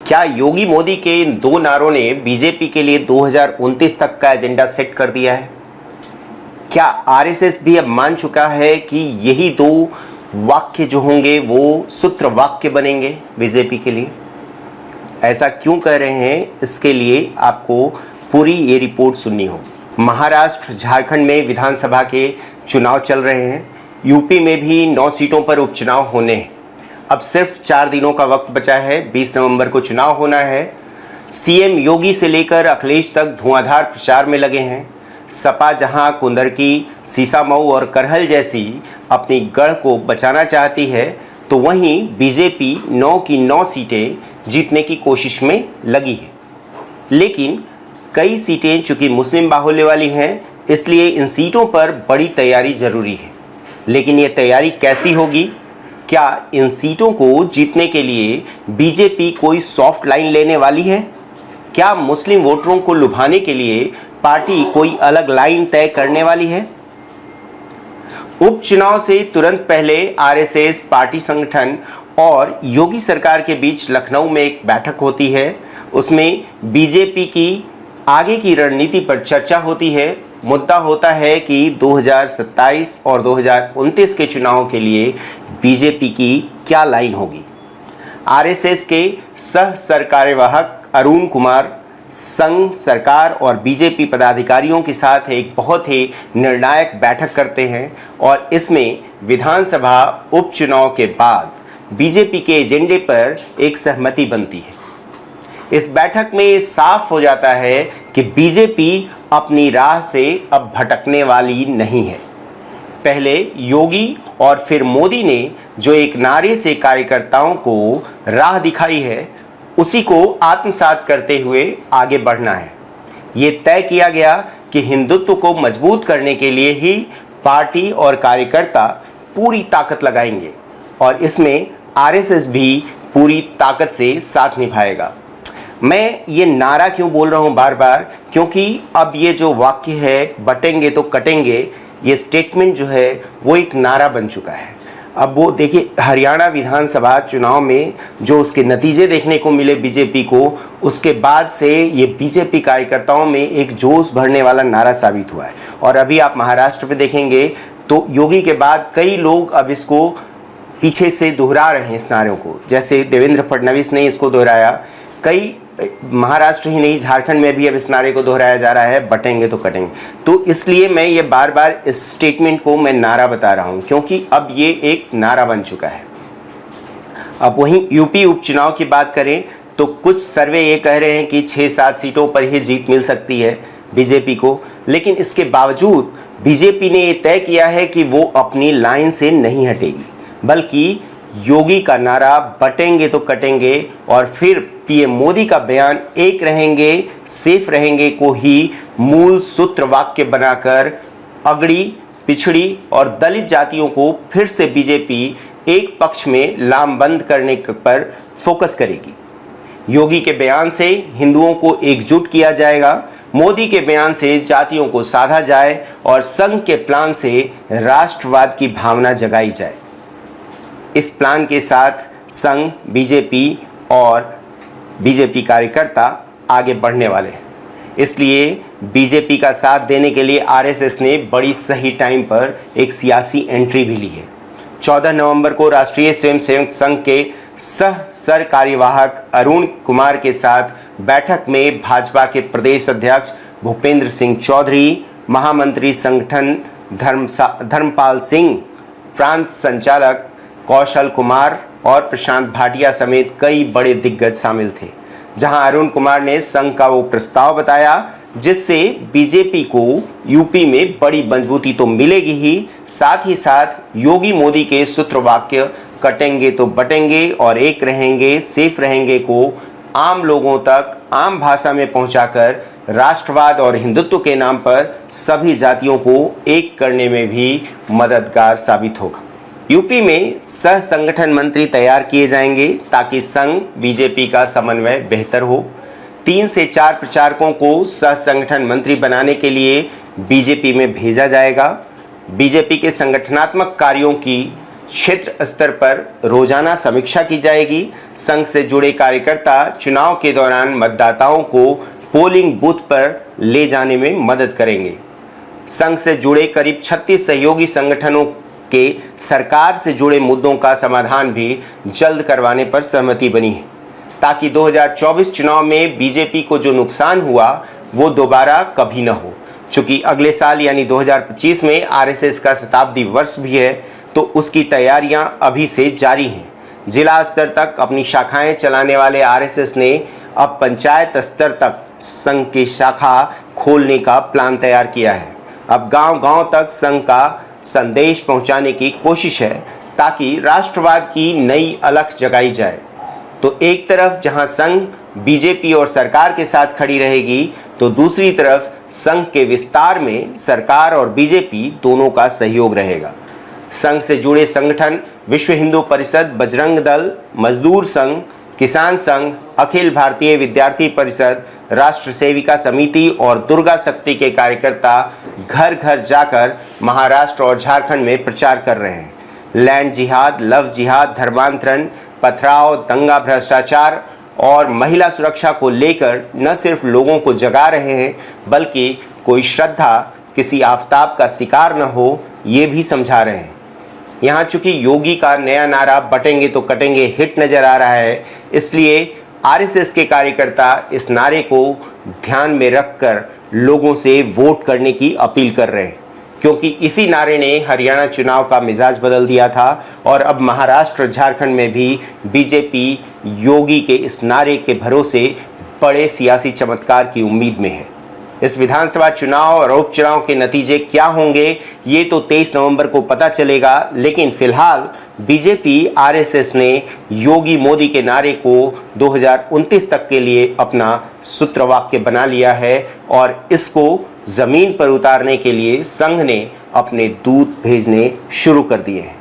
क्या योगी मोदी के इन दो नारों ने बीजेपी के लिए 2029 तक का एजेंडा सेट कर दिया है? क्या आरएसएस भी अब मान चुका है कि यही दो वाक्य जो होंगे वो सूत्र वाक्य बनेंगे बीजेपी के लिए? ऐसा क्यों कह रहे हैं, इसके लिए आपको पूरी ये रिपोर्ट सुननी होगी। महाराष्ट्र, झारखंड में विधानसभा के चुनाव चल रहे हैं। यूपी में भी 9 सीटों पर उपचुनाव होने हैं। अब सिर्फ 4 दिनों का वक्त बचा है। 20 नवंबर को चुनाव होना है। सीएम योगी से लेकर अखिलेश तक धुआंधार प्रचार में लगे हैं। सपा जहां कुंदरकी, सीसामऊ और करहल जैसी अपनी गढ़ को बचाना चाहती है, तो वहीं बीजेपी 9 की 9 सीटें जीतने की कोशिश में लगी है। लेकिन कई सीटें चूंकि मुस्लिम बाहुल्य वाली हैं, इसलिए इन सीटों पर बड़ी तैयारी जरूरी है। लेकिन ये तैयारी कैसी होगी? क्या इन सीटों को जीतने के लिए बीजेपी कोई सॉफ्ट लाइन लेने वाली है? क्या मुस्लिम वोटरों को लुभाने के लिए पार्टी कोई अलग लाइन तय करने वाली है? उपचुनाव से तुरंत पहले आरएसएस पार्टी संगठन और योगी सरकार के बीच लखनऊ में एक बैठक होती है। उसमें बीजेपी की आगे की रणनीति पर चर्चा होती है। मुद्दा होता है कि 2027 और 2029 के चुनाव के लिए बीजेपी की क्या लाइन होगी। आरएसएस के सह सरकार्यवाहक अरुण कुमार संघ सरकार और बीजेपी पदाधिकारियों के साथ एक बहुत ही निर्णायक बैठक करते हैं और इसमें विधानसभा उपचुनाव के बाद बीजेपी के एजेंडे पर एक सहमति बनती है। इस बैठक में साफ हो जाता है कि बीजेपी अपनी राह से अब भटकने वाली नहीं है। पहले योगी और फिर मोदी ने जो एक नारे से कार्यकर्ताओं को राह दिखाई है, उसी को आत्मसात करते हुए आगे बढ़ना है। ये तय किया गया कि हिंदुत्व को मजबूत करने के लिए ही पार्टी और कार्यकर्ता पूरी ताकत लगाएंगे और इसमें आरएसएस भी पूरी ताकत से साथ निभाएगा। मैं ये नारा क्यों बोल रहा हूँ बार बार, क्योंकि अब ये जो वाक्य है बटेंगे तो कटेंगे, ये स्टेटमेंट जो है वो एक नारा बन चुका है। अब वो देखिए, हरियाणा विधानसभा चुनाव में जो उसके नतीजे देखने को मिले बीजेपी को, उसके बाद से ये बीजेपी कार्यकर्ताओं में एक जोश भरने वाला नारा साबित हुआ है। और अभी आप महाराष्ट्र पे देखेंगे तो योगी के बाद कई लोग अब इसको पीछे से दोहरा रहे हैं इस नारों को। जैसे देवेंद्र फडणवीस ने इसको दोहराया, कई महाराष्ट्र ही नहीं झारखंड में भी अब इस नारे को दोहराया जा रहा है, बटेंगे तो कटेंगे। तो इसलिए मैं ये बार बार इस स्टेटमेंट को मैं नारा बता रहा हूं, क्योंकि अब ये एक नारा बन चुका है। अब वहीं यूपी उपचुनाव की बात करें तो कुछ सर्वे ये कह रहे हैं कि 6-7 सीटों पर ही जीत मिल सकती है बीजेपी को। लेकिन इसके बावजूद बीजेपी ने ये तय किया है कि वो अपनी लाइन से नहीं हटेगी, बल्कि योगी का नारा बटेंगे तो कटेंगे और फिर पीएम मोदी का बयान एक रहेंगे सेफ रहेंगे को ही मूल सूत्र वाक्य बनाकर अगड़ी, पिछड़ी और दलित जातियों को फिर से बीजेपी एक पक्ष में लामबंद करने पर फोकस करेगी। योगी के बयान से हिंदुओं को एकजुट किया जाएगा, मोदी के बयान से जातियों को साधा जाए और संघ के प्लान से राष्ट्रवाद की भावना जगाई जाए। इस प्लान के साथ संघ, बीजेपी और बीजेपी कार्यकर्ता आगे बढ़ने वाले हैं। इसलिए बीजेपी का साथ देने के लिए आरएसएस ने बड़ी सही टाइम पर एक सियासी एंट्री भी ली है। 14 नवंबर को राष्ट्रीय स्वयंसेवक संघ के सह सरकार्यवाहक अरुण कुमार के साथ बैठक में भाजपा के प्रदेश अध्यक्ष भूपेंद्र सिंह चौधरी, महामंत्री संगठन धर्मपाल सिंह, प्रांत संचालक कौशल कुमार और प्रशांत भाटिया समेत कई बड़े दिग्गज शामिल थे। जहां अरुण कुमार ने संघ का वो प्रस्ताव बताया जिससे बीजेपी को यूपी में बड़ी मजबूती तो मिलेगी ही, साथ ही साथ योगी मोदी के सूत्र वाक्य कटेंगे तो बटेंगे और एक रहेंगे सेफ रहेंगे को आम लोगों तक आम भाषा में पहुंचाकर राष्ट्रवाद और हिंदुत्व के नाम पर सभी जातियों को एक करने में भी मददगार साबित होगा। यूपी में सह संगठन मंत्री तैयार किए जाएंगे ताकि संघ बीजेपी का समन्वय बेहतर हो। 3 से 4 प्रचारकों को सह संगठन मंत्री बनाने के लिए बीजेपी में भेजा जाएगा। बीजेपी के संगठनात्मक कार्यों की क्षेत्र स्तर पर रोजाना समीक्षा की जाएगी। संघ से जुड़े कार्यकर्ता चुनाव के दौरान मतदाताओं को पोलिंग बूथ पर ले जाने में मदद करेंगे। संघ से जुड़े करीब 36 सहयोगी संगठनों के सरकार से जुड़े मुद्दों का समाधान भी जल्द करवाने पर सहमति बनी है, ताकि 2024 चुनाव में बीजेपी को जो नुकसान हुआ वो दोबारा कभी न हो। चूंकि अगले साल यानी 2025 में आरएसएस का शताब्दी वर्ष भी है, तो उसकी तैयारियां अभी से जारी हैं। जिला स्तर तक अपनी शाखाएं चलाने वाले आरएसएस ने अब पंचायत स्तर तक संघ की शाखा खोलने का प्लान तैयार किया है। अब गांव-गांव तक संघ का संदेश पहुंचाने की कोशिश है, ताकि राष्ट्रवाद की नई अलख जगाई जाए। तो एक तरफ जहां संघ बीजेपी और सरकार के साथ खड़ी रहेगी, तो दूसरी तरफ संघ के विस्तार में सरकार और बीजेपी दोनों का सहयोग रहेगा। संघ से जुड़े संगठन विश्व हिंदू परिषद, बजरंग दल, मजदूर संघ, किसान संघ, अखिल भारतीय विद्यार्थी परिषद, राष्ट्र सेविका समिति और दुर्गा शक्ति के कार्यकर्ता घर घर जाकर महाराष्ट्र और झारखंड में प्रचार कर रहे हैं। लैंड जिहाद, लव जिहाद, धर्मांतरण, पथराव, दंगा, भ्रष्टाचार और महिला सुरक्षा को लेकर न सिर्फ लोगों को जगा रहे हैं, बल्कि कोई श्रद्धा किसी आफताब का शिकार न हो, ये भी समझा रहे हैं। यहाँ चूंकि योगी का नया नारा बटेंगे तो कटेंगे हिट नजर आ रहा है, इसलिए आरएसएस के कार्यकर्ता इस नारे को ध्यान में रखकर लोगों से वोट करने की अपील कर रहे हैं, क्योंकि इसी नारे ने हरियाणा चुनाव का मिजाज बदल दिया था और अब महाराष्ट्र, झारखंड में भी बीजेपी योगी के इस नारे के भरोसे बड़े सियासी चमत्कार की उम्मीद में है। इस विधानसभा चुनाव और उपचुनाव के नतीजे क्या होंगे, ये तो 23 नवंबर को पता चलेगा, लेकिन फिलहाल बीजेपी आरएसएस ने योगी मोदी के नारे को 2029 तक के लिए अपना सूत्रवाक्य बना लिया है और इसको जमीन पर उतारने के लिए संघ ने अपने दूत भेजने शुरू कर दिए हैं।